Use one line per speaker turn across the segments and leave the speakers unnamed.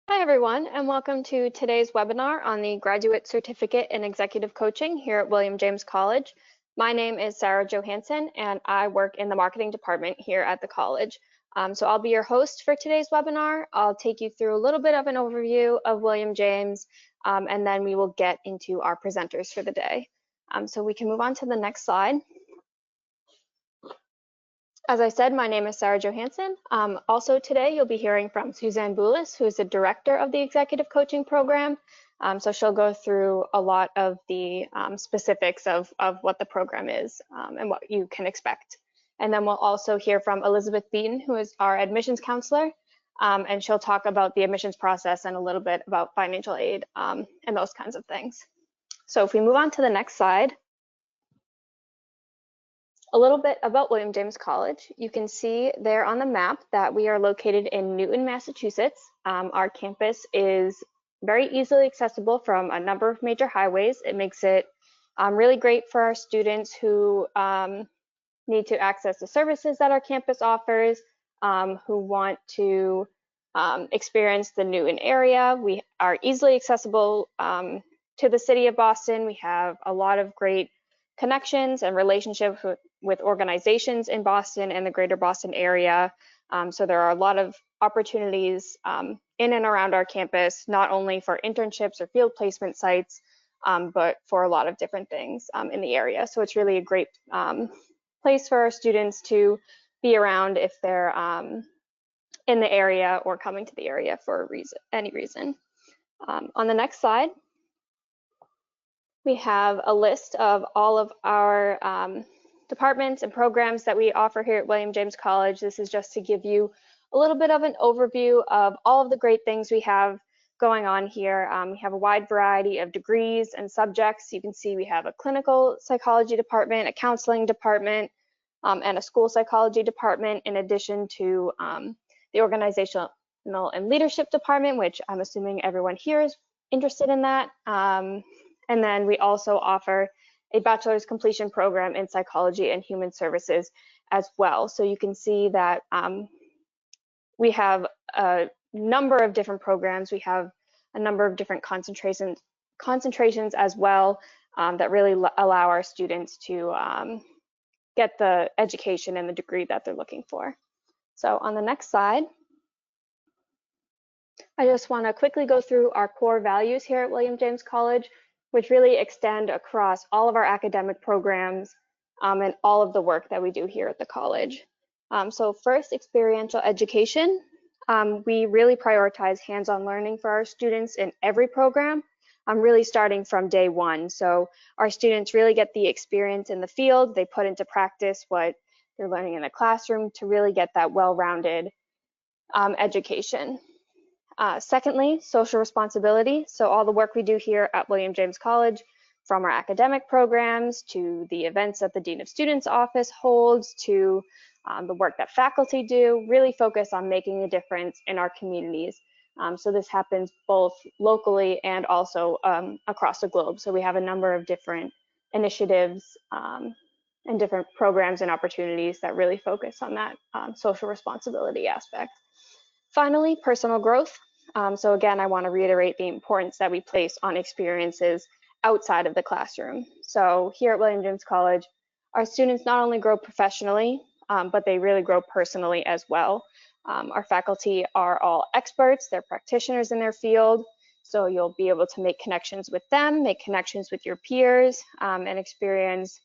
Hi, everyone, and welcome to today's webinar on the Graduate Certificate in Executive Coaching here at William James College. My name is Sarah Johansson, and I work in the marketing department here at the college. So I'll be your host for today's webinar. I'll take you through a little bit of an overview of William James, and then we will get into our presenters for the day. So we can move on to the next slide. As I said, my name is Sarah Johansson. Also today, you'll be hearing from Suzanne Boulis, who is the director of the executive coaching program. So she'll go through a lot of the specifics of what the program is and what you can expect. And then we'll also hear from Elizabeth Beaton, who is our admissions counselor, and she'll talk about the admissions process and a little bit about financial aid and those kinds of things. So if we move on to the next slide, a little bit about William James College. You can see there on the map that we are located in Newton, Massachusetts. Our campus is very easily accessible from a number of major highways. It makes it really great for our students who need to access the services that our campus offers, who want to experience the Newton area. We are easily accessible to the city of Boston. We have a lot of great connections and relationships with organizations in Boston and the greater Boston area. So there are a lot of opportunities in and around our campus, not only for internships or field placement sites, but for a lot of different things in the area. So it's really a great place for our students to be around if they're in the area or coming to the area for any reason. On the next slide, we have a list of all of our departments and programs that we offer here at William James College. This is just to give you a little bit of an overview of all of the great things we have going on here. We have a wide variety of degrees and subjects. You can see we have a clinical psychology department, a counseling department, and a school psychology department, in addition to the organizational and leadership department, which I'm assuming everyone here is interested in that. And then we also offer a bachelor's completion program in psychology and human services as well. So you can see that we have a number of different programs. We have a number of different concentrations as well that really allow our students to get the education and the degree that they're looking for. So on the next slide, I just want to quickly go through our core values here at William James College, which really extend across all of our academic programs and all of the work that we do here at the college. So first, experiential education. We really prioritize hands-on learning for our students in every program, really starting from day one. So our students really get the experience in the field. They put into practice what they're learning in the classroom to really get that well-rounded education. Secondly, social responsibility. So all the work we do here at William James College, from our academic programs to the events that the Dean of Students office holds to the work that faculty do, really focus on making a difference in our communities. So this happens both locally and also across the globe. So we have a number of different initiatives and different programs and opportunities that really focus on that social responsibility aspect. Finally, personal growth. So again, I want to reiterate the importance that we place on experiences outside of the classroom. So here at William James College, our students not only grow professionally, but they really grow personally as well. Our faculty are all experts, they're practitioners in their field, so you'll be able to make connections with them, make connections with your peers, and experience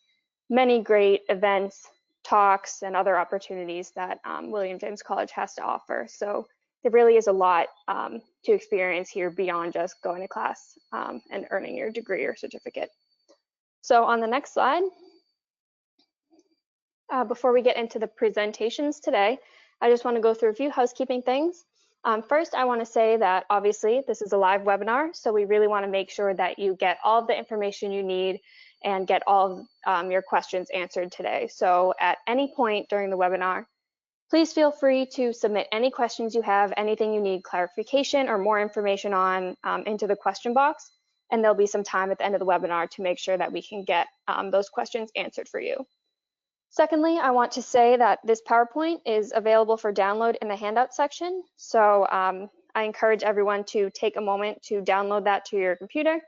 many great events, talks, and other opportunities that William James College has to offer. So there really is a lot to experience here beyond just going to class and earning your degree or certificate. So on the next slide, before we get into the presentations today, I just want to go through a few housekeeping things. First, I want to say that obviously this is a live webinar, so we really want to make sure that you get all of the information you need and get all of your questions answered today. So at any point during the webinar, please feel free to submit any questions you have, anything you need clarification or more information on into the question box, and there'll be some time at the end of the webinar to make sure that we can get those questions answered for you. Secondly, I want to say that this PowerPoint is available for download in the handout section. So I encourage everyone to take a moment to download that to your computer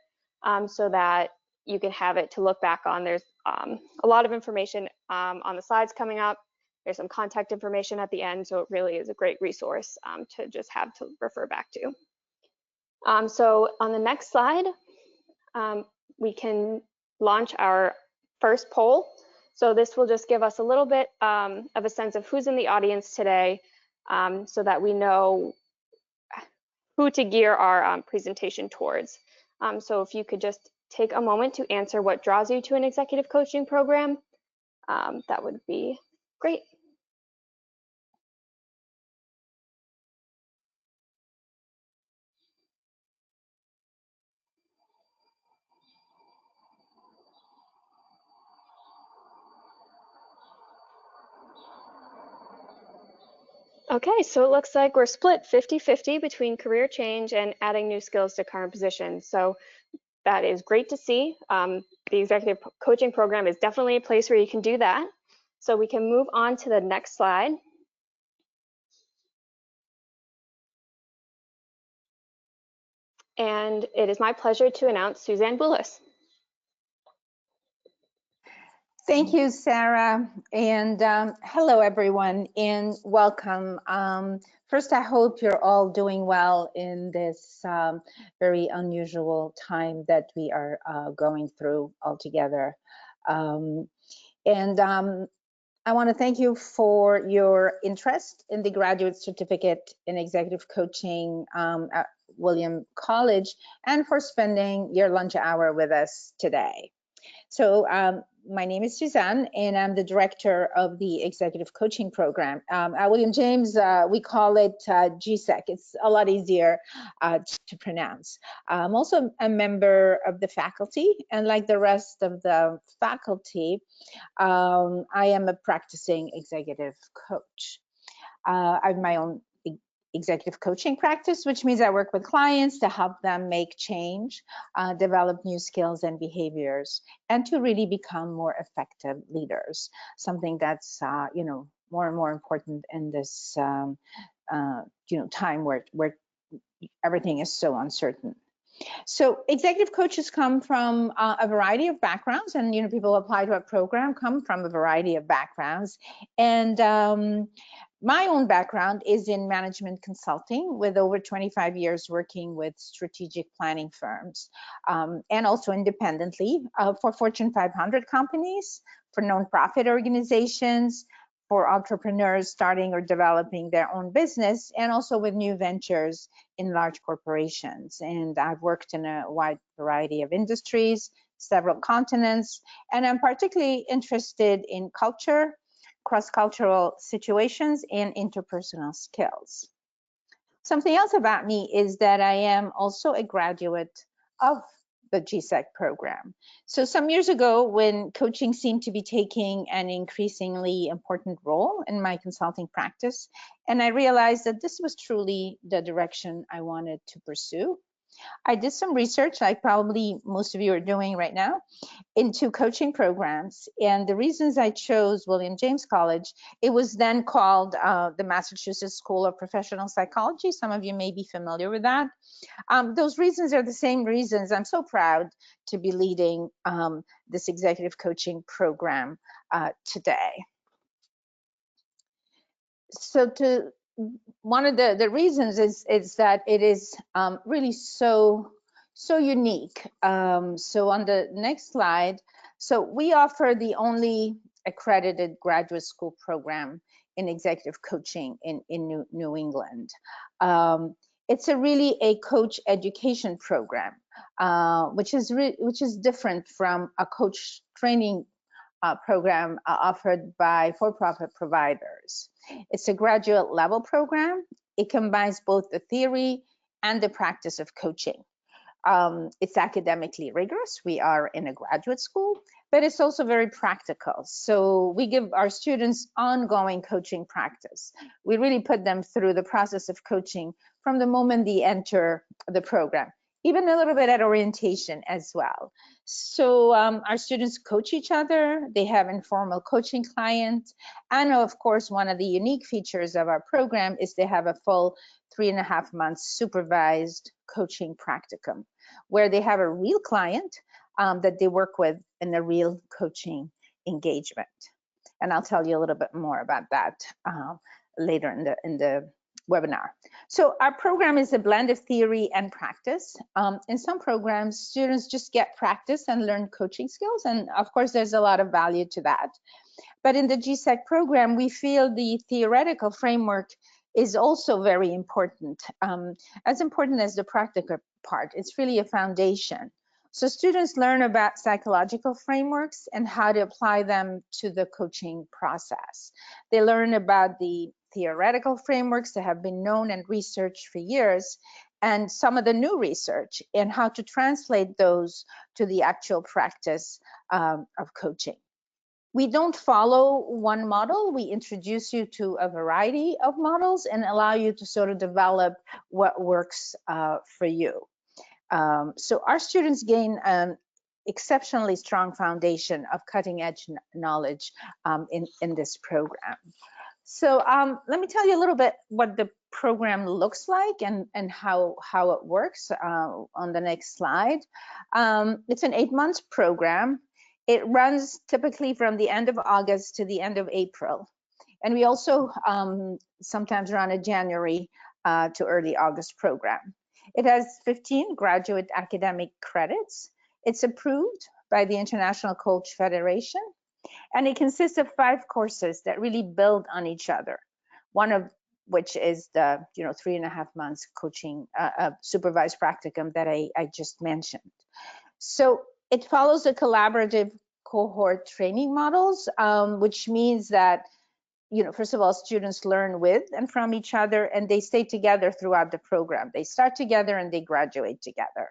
so that you can have it to look back on. There's a lot of information on the slides coming up. There's some contact information at the end, so it really is a great resource to just have to refer back to. So on the next slide, we can launch our first poll. So this will just give us a little bit of a sense of who's in the audience today so that we know who to gear our presentation towards. So if you could just take a moment to answer what draws you to an executive coaching program, that would be great. Okay, so it looks like we're split 50-50 between career change and adding new skills to current positions. So that is great to see. The executive coaching program is definitely a place where you can do that. So we can move on to the next slide. And it is my pleasure to announce Suzanne Boulos.
Thank you, Sarah, and hello, everyone, and welcome. First, I hope you're all doing well in this very unusual time that we are going through all together. I want to thank you for your interest in the graduate certificate in executive coaching at William College and for spending your lunch hour with us today. So my name is Suzanne, and I'm the director of the executive coaching program. At William James, we call it GSEC. It's a lot easier to pronounce. I'm also a member of the faculty, and like the rest of the faculty, I am a practicing executive coach. I have my own executive coaching practice, which means I work with clients to help them make change, develop new skills and behaviors, and to really become more effective leaders. Something that's more and more important in this time where everything is so uncertain. So executive coaches come from a variety of backgrounds, and people who apply to our program come from a variety of backgrounds. And my own background is in management consulting, with over 25 years working with strategic planning firms, and also independently for Fortune 500 companies, for nonprofit organizations, for entrepreneurs starting or developing their own business, and also with new ventures in large corporations. And I've worked in a wide variety of industries, several continents, and I'm particularly interested in culture, cross-cultural situations, and interpersonal skills. Something else about me is that I am also a graduate of the GSEC program. So some years ago, when coaching seemed to be taking an increasingly important role in my consulting practice, and I realized that this was truly the direction I wanted to pursue, I did some research, like probably most of you are doing right now, into coaching programs. And the reasons I chose William James College, it was then called the Massachusetts School of Professional Psychology. Some of you may be familiar with that. Those reasons are the same reasons I'm so proud to be leading this executive coaching program today. So one of the reasons is that it is really so unique. So on the next slide, so we offer the only accredited graduate school program in executive coaching in New England. It's really a coach education program, which is different from a coach training program offered by for-profit providers. It's a graduate level program. It combines both the theory and the practice of coaching. It's academically rigorous. We are in a graduate school, but it's also very practical. So we give our students ongoing coaching practice. We really put them through the process of coaching from the moment they enter the program. even a little bit at orientation as well. So our students coach each other. They have informal coaching clients. And of course, one of the unique features of our program is they have a full 3.5 months supervised coaching practicum, where they have a real client that they work with in a real coaching engagement. And I'll tell you a little bit more about that later in the webinar. So our program is a blend of theory and practice. In some programs, students just get practice and learn coaching skills. And of course, there's a lot of value to that. But in the GSEC program, we feel the theoretical framework is also very important, as important as the practical part. It's really a foundation. So students learn about psychological frameworks and how to apply them to the coaching process. They learn about the theoretical frameworks that have been known and researched for years, and some of the new research, and how to translate those to the actual practice of coaching. We don't follow one model. We introduce you to a variety of models and allow you to sort of develop what works for you. So our students gain an exceptionally strong foundation of cutting edge knowledge in this program. So let me tell you a little bit what the program looks like and how it works on the next slide. It's an 8-month program. It runs typically from the end of August to the end of April. And we also sometimes run a January to early August program. It has 15 graduate academic credits. It's approved by the International Coach Federation, and it consists of 5 courses that really build on each other. One of which is the 3.5 months coaching supervised practicum that I just mentioned. So it follows a collaborative cohort training models, which means that first of all, students learn with and from each other, and they stay together throughout the program. They start together and they graduate together.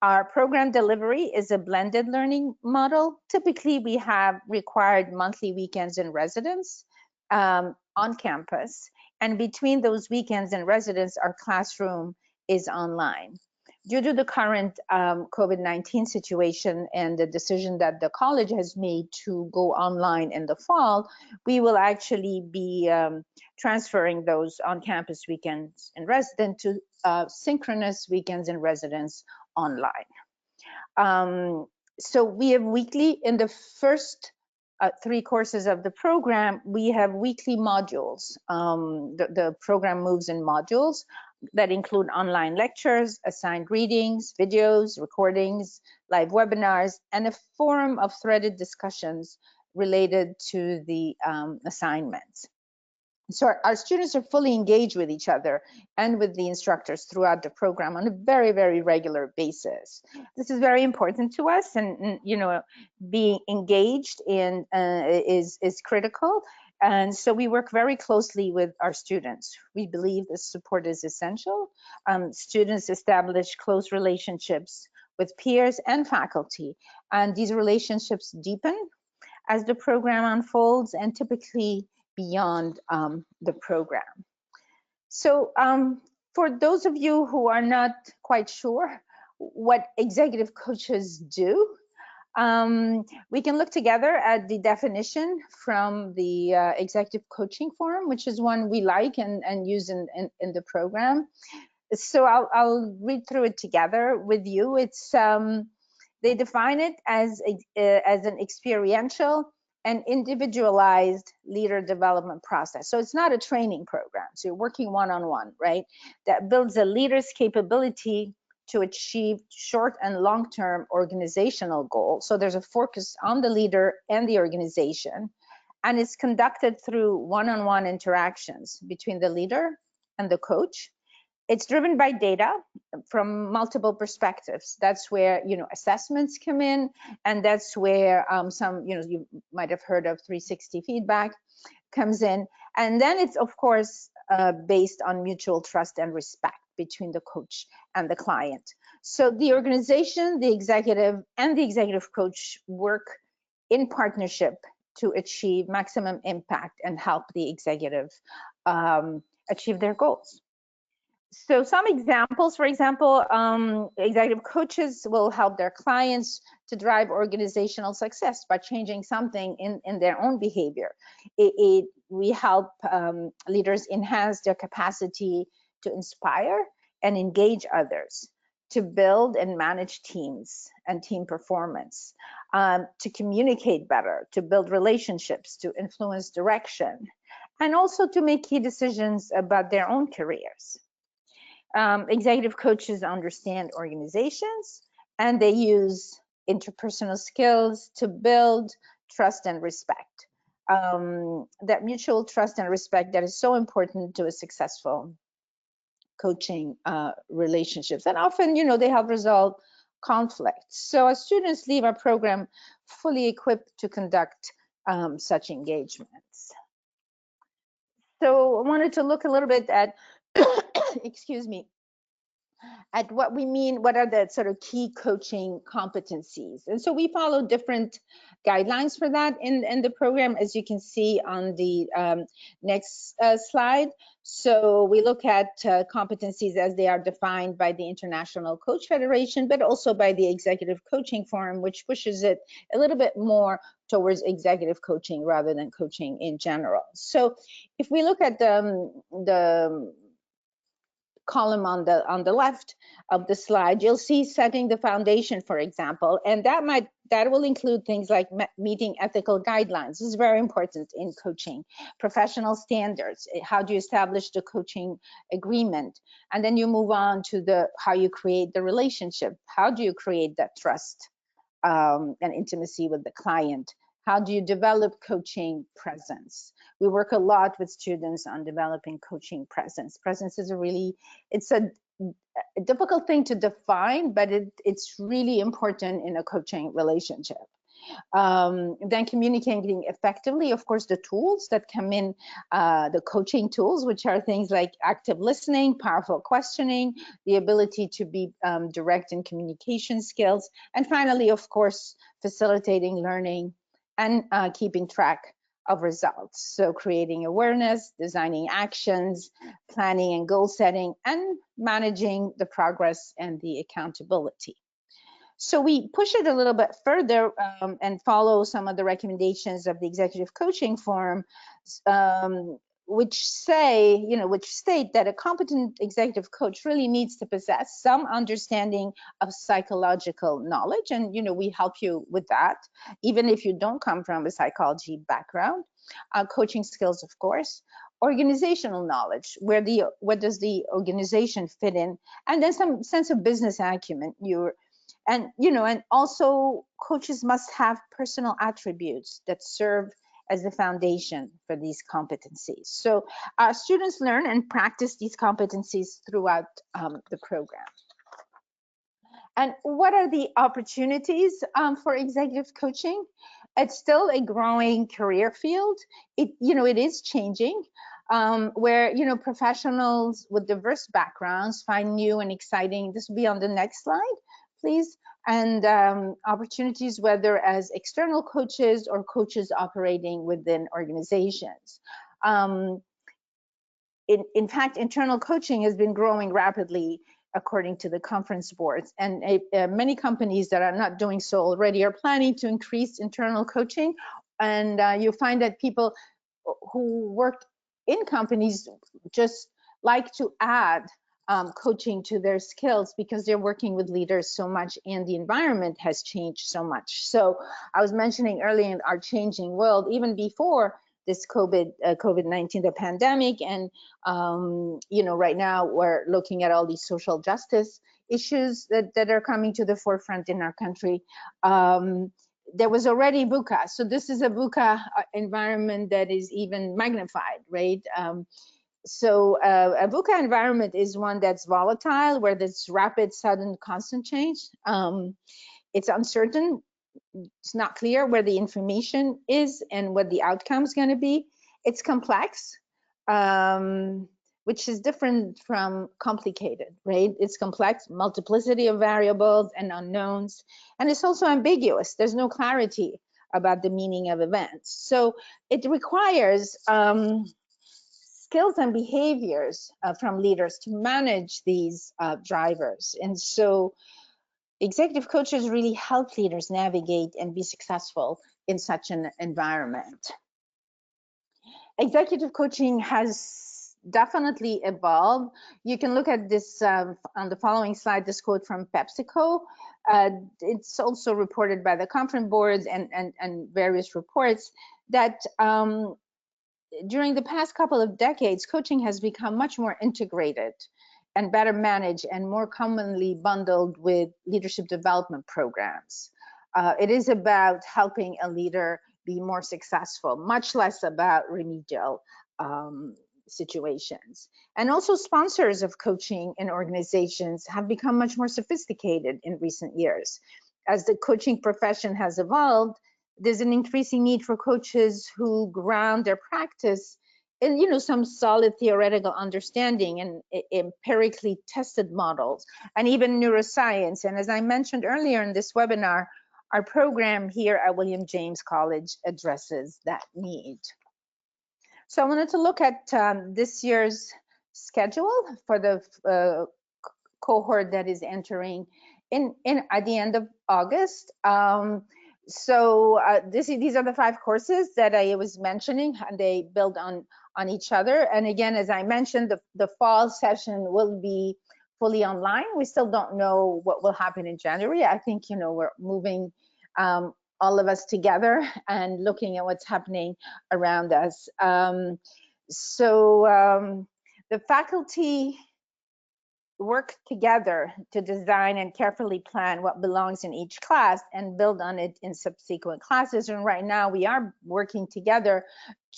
Our program delivery is a blended learning model. Typically, we have required monthly weekends in residence on campus. And between those weekends in residence, our classroom is online. Due to the current COVID-19 situation and the decision that the college has made to go online in the fall, we will actually be transferring those on-campus weekends in residence to synchronous weekends in residence online. So we have weekly, in the first 3 courses of the program, we have weekly modules. The program moves in modules that include online lectures, assigned readings, videos, recordings, live webinars, and a forum of threaded discussions related to the assignments. So our students are fully engaged with each other and with the instructors throughout the program on a very, very regular basis. This is very important to us, and being engaged in is critical. And so we work very closely with our students. We believe this support is essential. Students establish close relationships with peers and faculty, and these relationships deepen as the program unfolds and typically beyond the program. So for those of you who are not quite sure what executive coaches do, we can look together at the definition from the Executive Coaching Forum, which is one we like and use in the program. So I'll read through it together with you. It's they define it as an experiential and individualized leader development process. So it's not a training program. So you're working one-on-one, right? That builds a leader's capability to achieve short and long-term organizational goals. So there's a focus on the leader and the organization, and it's conducted through one-on-one interactions between the leader and the coach. It's driven by data from multiple perspectives. That's where assessments come in, and that's where some you might have heard of 360 feedback comes in. And then it's of course based on mutual trust and respect between the coach and the client. So the organization, the executive, and the executive coach work in partnership to achieve maximum impact and help the executive achieve their goals. So some examples, for example, executive coaches will help their clients to drive organizational success by changing something in their own behavior. We help leaders enhance their capacity to inspire and engage others, to build and manage teams and team performance, to communicate better, to build relationships, to influence direction, and also to make key decisions about their own careers. Executive coaches understand organizations, and they use interpersonal skills to build trust and respect. That mutual trust and respect that is so important to a successful coaching relationships. And often, they help resolve conflicts. So our students leave our program fully equipped to conduct such engagements. So I wanted to look a little bit at, excuse me, at what we mean, what are the sort of key coaching competencies. And so we follow different guidelines for that in the program, as you can see on the next slide. So we look at competencies as they are defined by the International Coach Federation, but also by the Executive Coaching Forum, which pushes it a little bit more towards executive coaching rather than coaching in general. So if we look at the column on the left of the slide, you'll see setting the foundation, for example, and that will include things like meeting ethical guidelines. This is very important in coaching. Professional standards, how do you establish the coaching agreement? And then you move on to how you create the relationship. How do you create that trust and intimacy with the client? How do you develop coaching presence? We work a lot with students on developing coaching presence. Presence is it's a difficult thing to define, but it's really important in a coaching relationship. Then communicating effectively, of course, the tools that come in, the coaching tools, which are things like active listening, powerful questioning, the ability to be direct in communication skills, and finally, of course, facilitating learning and keeping track of results. So creating awareness, designing actions, planning and goal setting, and managing the progress and the accountability. So we push it a little bit further and follow some of the recommendations of the Executive Coaching Forum, which state that a competent executive coach really needs to possess some understanding of psychological knowledge. And, we help you with that, even if you don't come from a psychology background. Coaching skills, of course. Organizational knowledge, what does the organization fit in? And then some sense of business acumen. And also coaches must have personal attributes that serve as the foundation for these competencies. So students learn and practice these competencies throughout the program. And what are the opportunities for executive coaching? It's still a growing career field. It is changing. Where professionals with diverse backgrounds find new and exciting. This will be on the next slide, please. And opportunities, whether as external coaches or coaches operating within organizations. In fact, internal coaching has been growing rapidly according to the conference boards, and many companies that are not doing so already are planning to increase internal coaching. And you find that people who work in companies just like to add coaching to their skills because they're working with leaders so much and the environment has changed so much. So I was mentioning earlier in our changing world, even before this COVID-19, the pandemic, and right now we're looking at all these social justice issues that are coming to the forefront in our country. There was already VUCA. So this is a VUCA environment that is even magnified, right? So a VUCA environment is one that's volatile, where there's rapid, sudden, constant change. It's uncertain. It's not clear where the information is and what the outcome is going to be. It's complex, which is different from complicated, right? It's complex, multiplicity of variables and unknowns. And it's also ambiguous. There's no clarity about the meaning of events. So it requires skills and behaviors from leaders to manage these drivers. And so executive coaches really help leaders navigate and be successful in such an environment. Executive coaching has definitely evolved. You can look at this on the following slide, this quote from PepsiCo. It's also reported by the conference boards and various reports that during the past couple of decades, coaching has become much more integrated and better managed and more commonly bundled with leadership development programs. It is about helping a leader be more successful, much less about remedial situations. And also sponsors of coaching in organizations have become much more sophisticated in recent years. As the coaching profession has evolved, there's an increasing need for coaches who ground their practice in, some solid theoretical understanding and empirically tested models, and even neuroscience. And as I mentioned earlier in this webinar, our program here at William James College addresses that need. So I wanted to look at this year's schedule for the cohort that is entering in at the end of August. So these are the 5 courses that I was mentioning, and they build on each other. And again, as I mentioned, the fall session will be fully online. We still don't know what will happen in January. I think, we're moving all of us together and looking at what's happening around us. The faculty work together to design and carefully plan what belongs in each class and build on it in subsequent classes. And right now we are working together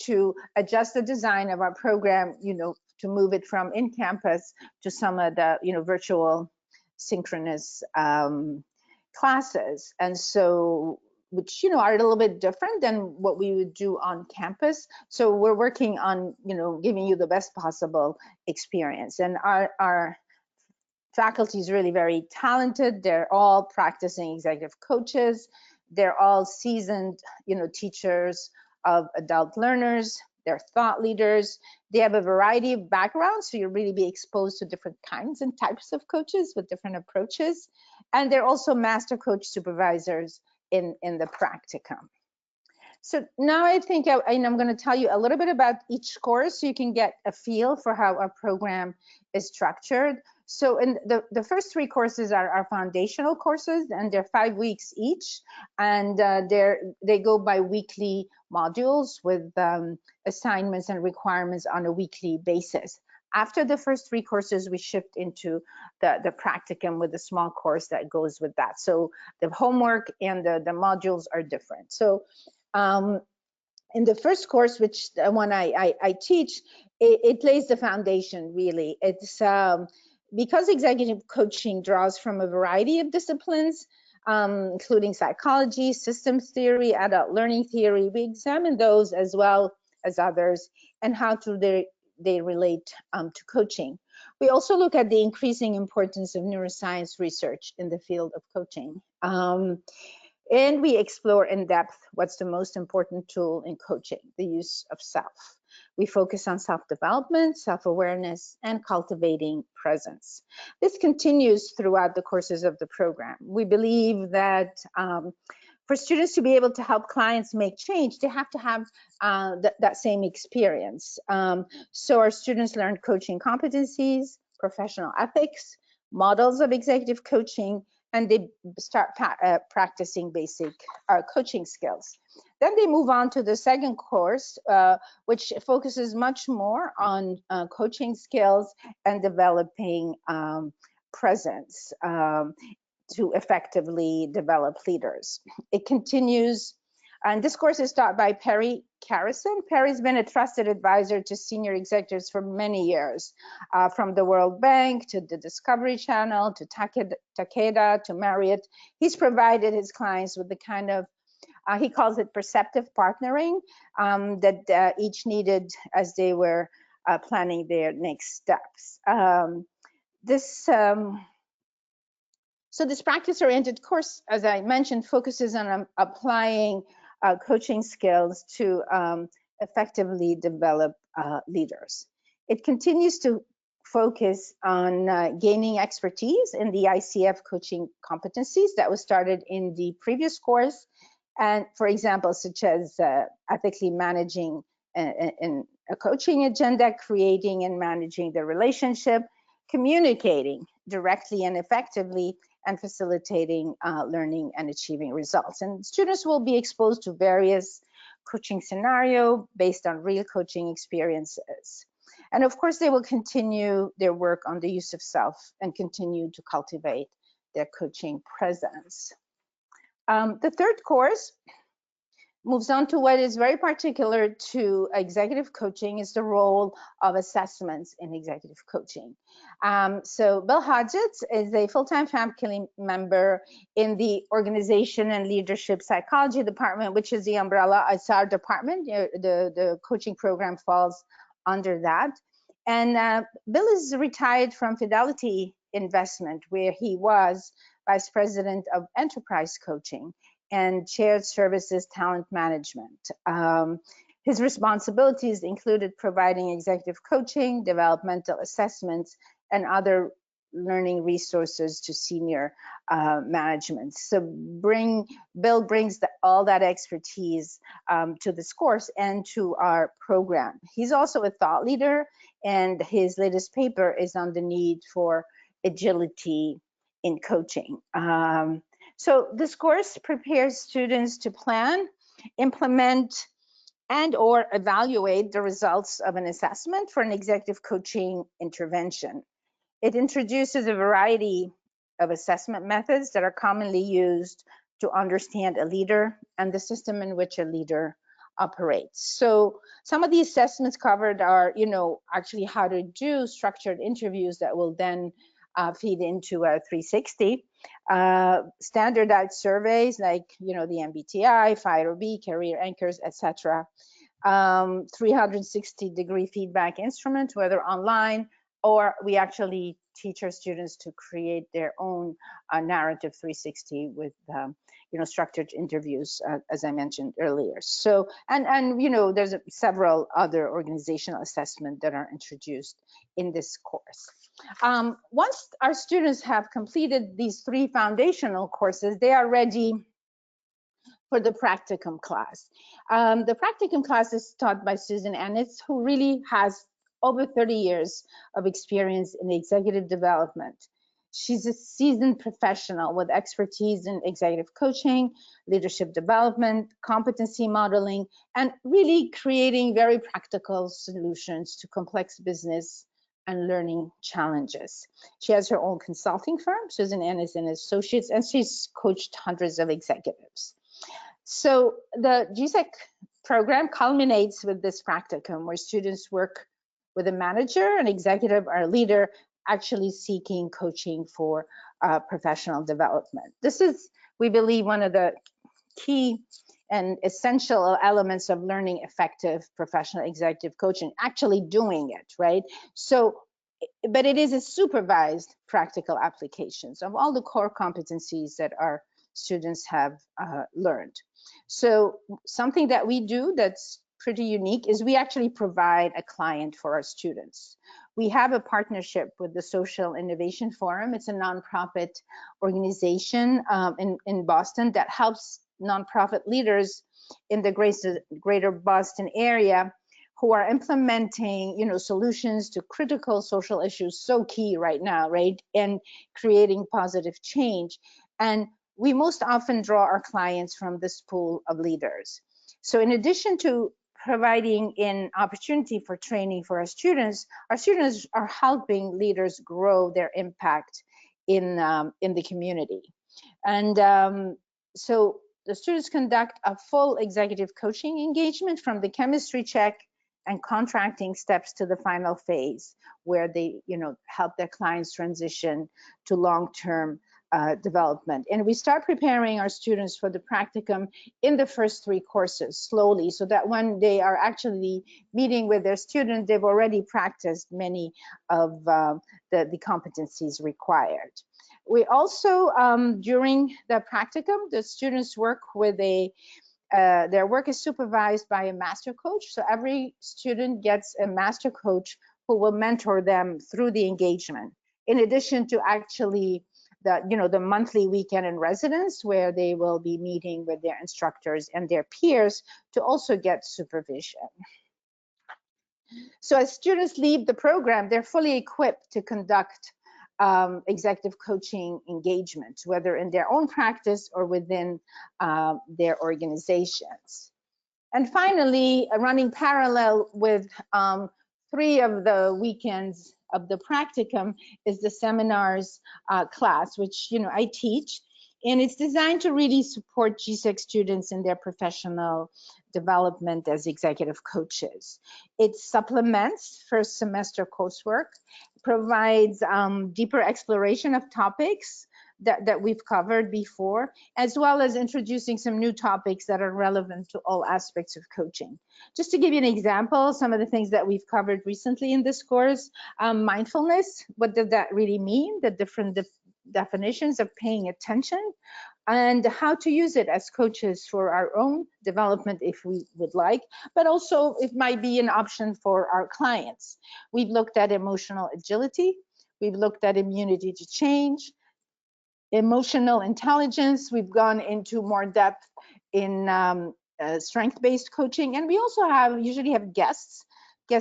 to adjust the design of our program, to move it from in campus to some of the, virtual synchronous classes. And so, which, are a little bit different than what we would do on campus. So we're working on, giving you the best possible experience. And our faculty is really very talented. They're all practicing executive coaches. They're all seasoned, teachers of adult learners. They're thought leaders. They have a variety of backgrounds, so you'll really be exposed to different kinds and types of coaches with different approaches. And they're also master coach supervisors in the practicum. So now I think I'm going to tell you a little bit about each course so you can get a feel for how our program is structured. So in the first 3 courses are our foundational courses, and they're 5 weeks each, and they go by weekly modules with assignments and requirements on a weekly basis. After the first 3 courses, we shift into the practicum with a small course that goes with that. So the homework and the modules are different. So in the first course, which the one I teach, it lays the foundation, really. It's because executive coaching draws from a variety of disciplines, including psychology, systems theory, adult learning theory. We examine those as well as others and how they relate to coaching. We also look at the increasing importance of neuroscience research in the field of coaching. And we explore in depth what's the most important tool in coaching, the use of self. We focus on self-development, self-awareness, and cultivating presence. This continues throughout the courses of the program. We believe that for students to be able to help clients make change, they have to have that same experience. So our students learn coaching competencies, professional ethics, models of executive coaching, and they start practicing basic coaching skills. Then they move on to the second course, which focuses much more on coaching skills and developing presence to effectively develop leaders. It continues, and this course is taught by Perry Carrison. Perry's been a trusted advisor to senior executives for many years, from the World Bank to the Discovery Channel to Takeda to Marriott. He's provided his clients with the kind of, he calls it perceptive partnering, that each needed as they were planning their next steps. So this practice-oriented course, as I mentioned, focuses on applying coaching skills to effectively develop leaders. It continues to focus on gaining expertise in the ICF coaching competencies that was started in the previous course. And for example, such as ethically managing a coaching agenda, creating and managing the relationship, communicating directly and effectively, and facilitating learning and achieving results. And students will be exposed to various coaching scenario based on real coaching experiences. And of course, they will continue their work on the use of self and continue to cultivate their coaching presence. The third course moves on to what is very particular to executive coaching, is the role of assessments in executive coaching. So Bill Hodgetts is a full-time faculty member in the Organization and Leadership Psychology Department, which is the umbrella. It's our department. The coaching program falls under that. And Bill is retired from Fidelity Investment, where he was vice president of enterprise coaching and shared services talent management. His responsibilities included providing executive coaching, developmental assessments, and other learning resources to senior management. So Bill brings all that expertise to this course and to our program. He's also a thought leader, and his latest paper is on the need for agility in coaching. So this course prepares students to plan, implement, and/or evaluate the results of an assessment for an executive coaching intervention. It introduces a variety of assessment methods that are commonly used to understand a leader and the system in which a leader operates. So some of the assessments covered are, actually how to do structured interviews that will then feed into a 360. Standardized surveys like, the MBTI, FIRE-B, Career Anchors, etc. 360-degree feedback instrument, whether online, or we actually teach our students to create their own narrative 360 with structured interviews, as I mentioned earlier. So, and there's several other organizational assessments that are introduced in this course. Once our students have completed these 3 foundational courses, they are ready for the Practicum class. The Practicum class is taught by Susan Ennis, who really has over 30 years of experience in executive development. She's a seasoned professional with expertise in executive coaching, leadership development, competency modeling, and really creating very practical solutions to complex business and learning challenges. She has her own consulting firm, Susan Ennis and Associates, and she's coached hundreds of executives. So the GSEC program culminates with this practicum, where students work with a manager, an executive, or a leader actually seeking coaching for professional development. This is, we believe, one of the key and essential elements of learning effective professional executive coaching, actually doing it, right? So, but it is a supervised practical applications of all the core competencies that our students have learned. So something that we do that's pretty unique is we actually provide a client for our students. We have a partnership with the Social Innovation Forum. It's a nonprofit organization in Boston that helps nonprofit leaders in the greater Boston area who are implementing, solutions to critical social issues, so key right now, right? And creating positive change. And we most often draw our clients from this pool of leaders. So in addition to providing an opportunity for training for our students are helping leaders grow their impact in the community. And so the students conduct a full executive coaching engagement from the chemistry check and contracting steps to the final phase, where they, help their clients transition to long-term development. And we start preparing our students for the practicum in the first 3 courses slowly, so that when they are actually meeting with their students, they've already practiced many of the competencies required. We also, during the practicum, the students work with their work is supervised by a master coach. So every student gets a master coach who will mentor them through the engagement, in addition to actually the monthly weekend in residence, where they will be meeting with their instructors and their peers to also get supervision. So as students leave the program, they're fully equipped to conduct executive coaching engagements, whether in their own practice or within their organizations. And finally, running parallel with 3 of the weekends of the practicum is the seminars class, which I teach, and it's designed to really support GSEC students in their professional development as executive coaches. It supplements first semester coursework, provides deeper exploration of topics that we've covered before, as well as introducing some new topics that are relevant to all aspects of coaching. Just to give you an example, some of the things that we've covered recently in this course, mindfulness, what does that really mean? The different definitions of paying attention, and how to use it as coaches for our own development if we would like, but also it might be an option for our clients. We've looked at emotional agility, we've looked at immunity to change, emotional intelligence, we've gone into more depth in strength-based coaching, and we also usually have guest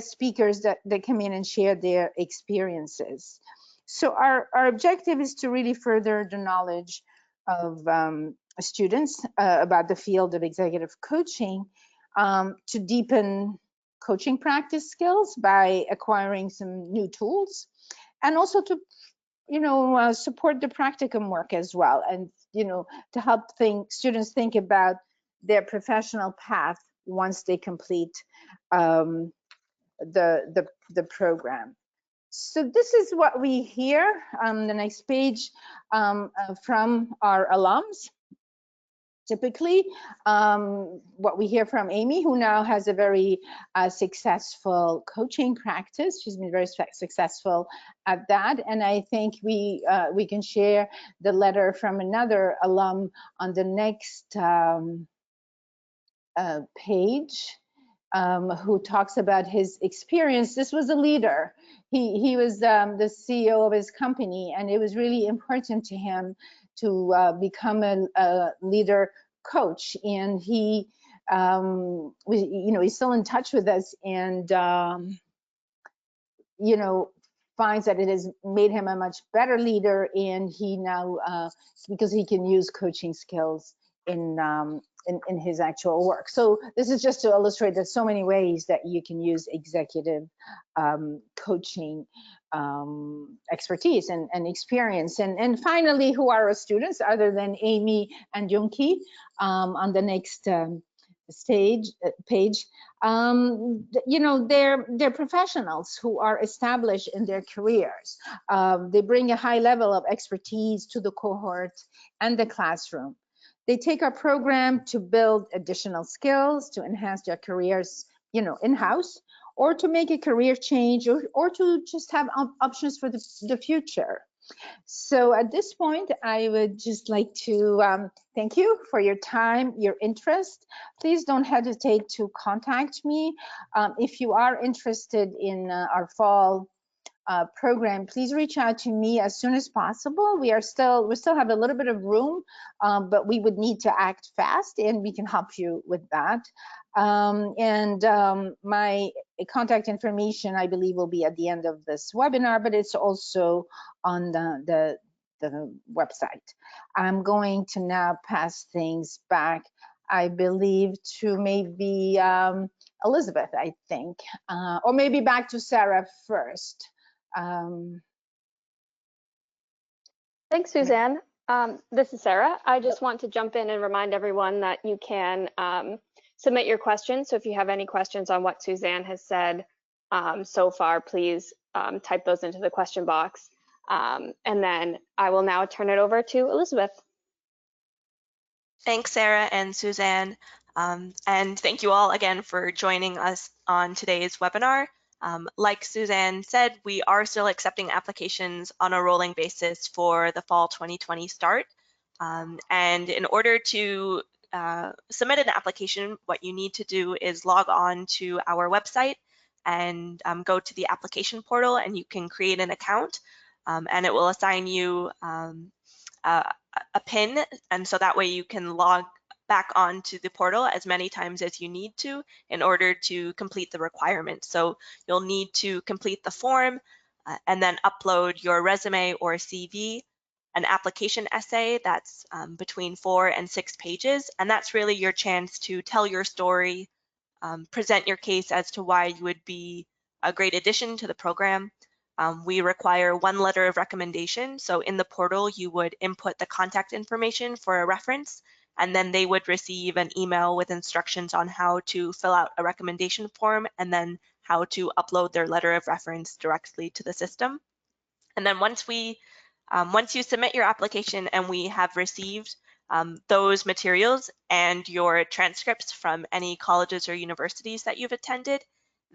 speakers that come in and share their experiences. So our objective is to really further the knowledge of students about the field of executive coaching, to deepen coaching practice skills by acquiring some new tools, and also to support the practicum work as well, and to help students think about their professional path once they complete the program. So this is what we hear on the next page from our alums. Typically, what we hear from Amy, who now has a very successful coaching practice. She's been very successful at that, and I think we can share the letter from another alum on the next page, who talks about his experience. This was a leader. He was the CEO of his company, and it was really important to him to become a leader coach. And he, he's still in touch with us, and finds that it has made him a much better leader. And he now, because he can use coaching skills in his actual work. So this is just to illustrate there's so many ways that you can use executive coaching expertise and experience. And finally, who are our students other than Amy and Junki on the next page? They're professionals who are established in their careers. They bring a high level of expertise to the cohort and the classroom. They take our program to build additional skills, to enhance their careers, in-house, or to make a career change, or to just have options for the future. So at this point, I would just like to thank you for your time, your interest. Please don't hesitate to contact me. If you are interested in our fall program, please reach out to me as soon as possible. We still have a little bit of room, but we would need to act fast, and we can help you with that. My contact information, I believe, will be at the end of this webinar, but it's also on the website. I'm going to now pass things back, I believe, to maybe Elizabeth, I think, or maybe back to Sarah first.
Thanks, Suzanne. This is Sarah. I just want to jump in and remind everyone that you can submit your questions. So if you have any questions on what Suzanne has said so far, please type those into the question box. And then I will now turn it over to Elizabeth.
Thanks, Sarah and Suzanne. And thank you all again for joining us on today's webinar. Like Suzanne said, we are still accepting applications on a rolling basis for the fall 2020 start. And in order to submit an application, what you need to do is log on to our website and go to the application portal, and you can create an account, and it will assign you a PIN, and so that way you can log back onto the portal as many times as you need to in order to complete the requirements. So you'll need to complete the form and then upload your resume or CV, an application essay that's between 4 and 6 pages, and that's really your chance to tell your story, present your case as to why you would be a great addition to the program. We require 1 letter of recommendation. So in the portal, you would input the contact information for a reference, and then they would receive an email with instructions on how to fill out a recommendation form and then how to upload their letter of reference directly to the system. And then once you submit your application and we have received those materials and your transcripts from any colleges or universities that you've attended,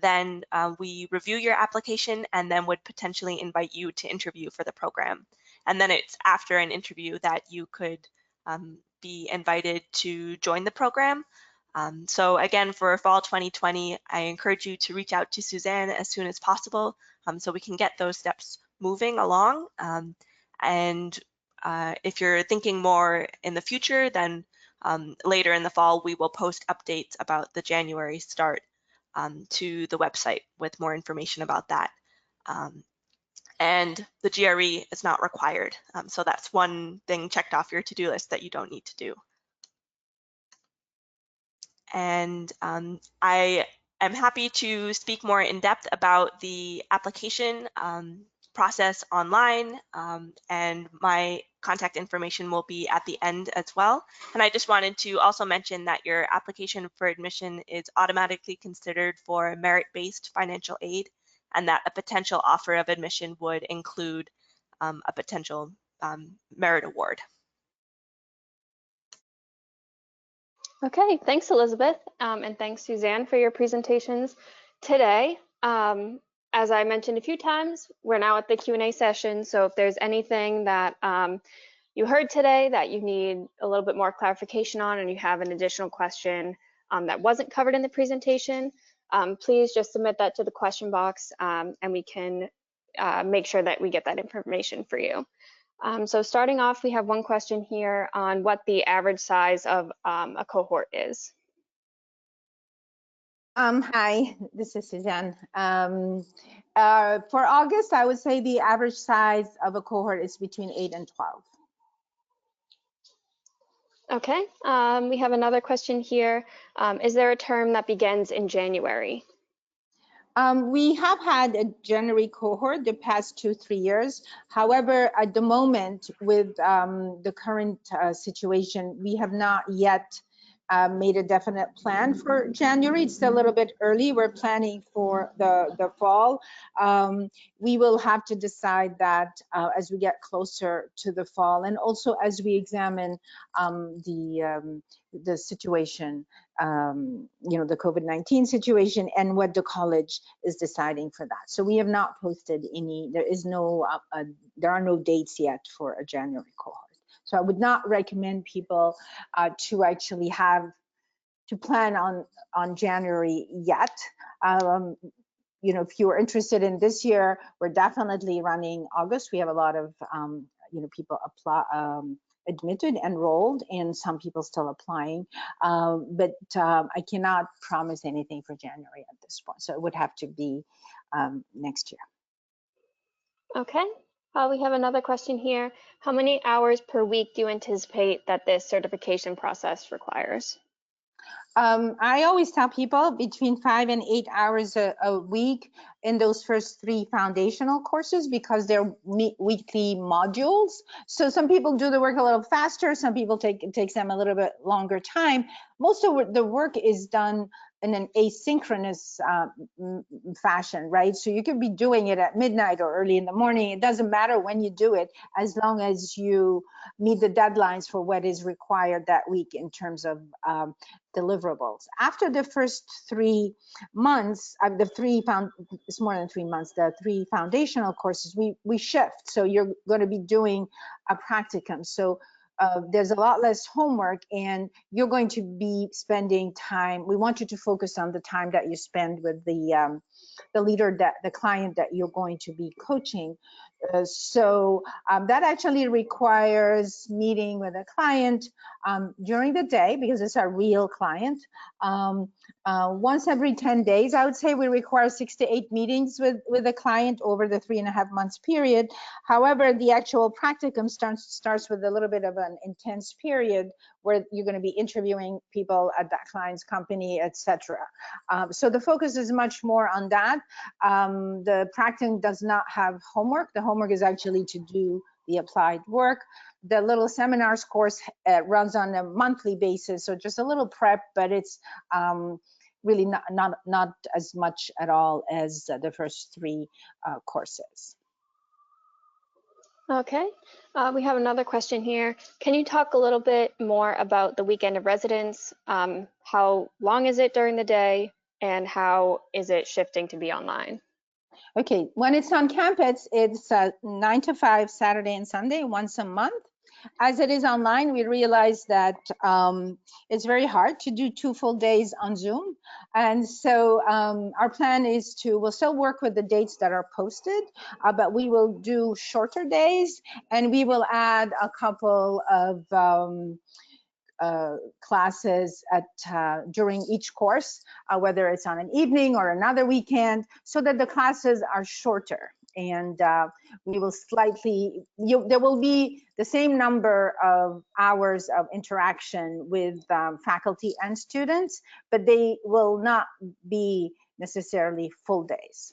then we review your application and then would potentially invite you to interview for the program. And then it's after an interview that you could be invited to join the program. So again, for fall 2020, I encourage you to reach out to Suzanne as soon as possible so we can get those steps moving along. And if you're thinking more in the future, then later in the fall, we will post updates about the January start to the website with more information about that. And the GRE is not required. So that's one thing checked off your to-do list that you don't need to do. And I am happy to speak more in depth about the application process online, and my contact information will be at the end as well. And I just wanted to also mention that your application for admission is automatically considered for merit-based financial aid, and that a potential offer of admission would include a potential merit award.
Okay, thanks, Elizabeth, and thanks, Suzanne, for your presentations today. As I mentioned a few times, we're now at the Q&A session, so if there's anything that you heard today that you need a little bit more clarification on, and you have an additional question that wasn't covered in the presentation, please just submit that to the question box, and we can make sure that we get that information for you. So starting off, we have one question here on what the average size of a cohort is.
Hi, this is Suzanne. For August, I would say the average size of a cohort is between 8 and 12.
Okay, we have another question here. Is there a term that begins in January?
We have had a January cohort the past 2-3 years. However, at the moment, with the current situation, we have not yet made a definite plan for January. It's still a little bit early. We're planning for the fall. We will have to decide that as we get closer to the fall, and also as we examine the situation, the COVID-19 situation, and what the college is deciding for that. So we have not posted any. There are no dates yet for a January cohort. So I would not recommend people to actually plan on January yet. If you're interested in this year, we're definitely running August. We have a lot of people admitted, enrolled, and some people still applying. But I cannot promise anything for January at this point. So it would have to be next year.
Okay. We have another question here. How many hours per week do you anticipate that this certification process requires?
I always tell people between 5 and 8 hours a week in those first 3 foundational courses, because they're weekly modules. So some people do the work a little faster. Some people it takes them a little bit longer time. Most of the work is done in an asynchronous fashion, right? So you could be doing it at midnight or early in the morning. It doesn't matter when you do it, as long as you meet the deadlines for what is required that week in terms of deliverables. After the first 3 months, it's more than 3 months, the 3 foundational courses, we shift. So you're going to be doing a practicum. So there's a lot less homework, and you're going to be spending time. We want you to focus on the time that you spend with the the leader, that the client that you're going to be coaching. So that actually requires meeting with a client during the day, because it's a real client. Once every 10 days, I would say we require 6 to 8 meetings with a client over the 3.5 months period. However, the actual practicum starts with a little bit of an intense period where you're going to be interviewing people at that client's company, etc. So the focus is much more on that. The practicum does not have homework. The homework is actually to do the applied work. The little seminars course runs on a monthly basis, so just a little prep, but it's really not as much at all as the first 3 courses.
Okay, we have another question here. Can you talk a little bit more about the weekend of residence? How long is it during the day, and how is it shifting to be online?
Okay, when it's on campus, it's 9 to 5, Saturday and Sunday, once a month. As it is online, we realize that it's very hard to do 2 full days on Zoom. And so our plan is we'll still work with the dates that are posted, but we will do shorter days, and we will add a couple of classes during each course, whether it's on an evening or another weekend, so that the classes are shorter. And we will there will be the same number of hours of interaction with faculty and students, but they will not be necessarily full days.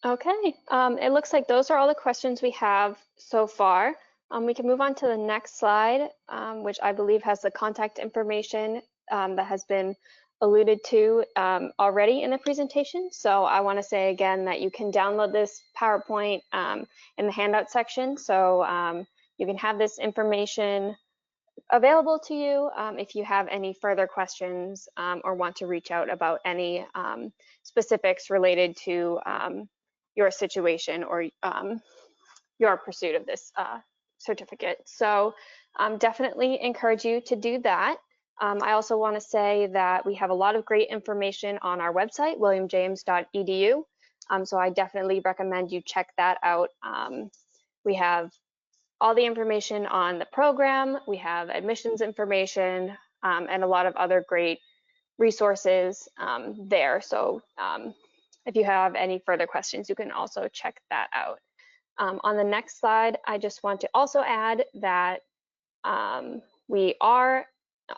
Okay, it looks like those are all the questions we have so far. We can move on to the next slide, which I believe has the contact information that has been alluded to already in the presentation. So I want to say again that you can download this PowerPoint in the handout section. So you can have this information available to you if you have any further questions or want to reach out about any specifics related to your situation or your pursuit of this certificate. So definitely encourage you to do that. I also want to say that we have a lot of great information on our website, williamjames.edu. So I definitely recommend you check that out. We have all the information on the program, we have admissions information, and a lot of other great resources there. So if you have any further questions, you can also check that out. On the next slide, I just want to also add that we are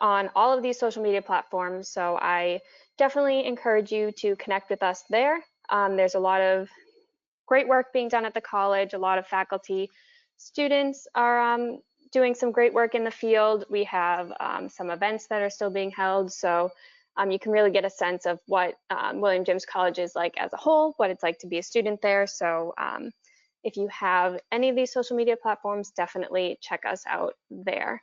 on all of these social media platforms, so I definitely encourage you to connect with us there. There's a lot of great work being done at the college. A lot of faculty, students are doing some great work in the field. We have some events that are still being held, so you can really get a sense of what William James College is like as a whole, what it's like to be a student there. So if you have any of these social media platforms, definitely check us out there.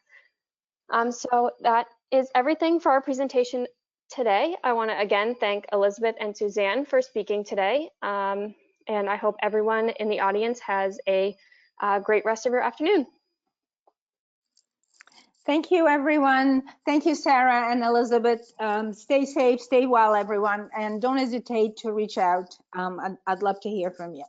So that is everything for our presentation today. I want to again thank Elizabeth and Suzanne for speaking today. And I hope everyone in the audience has a great rest of your afternoon.
Thank you, everyone. Thank you, Sarah and Elizabeth. Stay safe, stay well, everyone, and don't hesitate to reach out. I'd love to hear from you.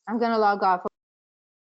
I'm going to log off.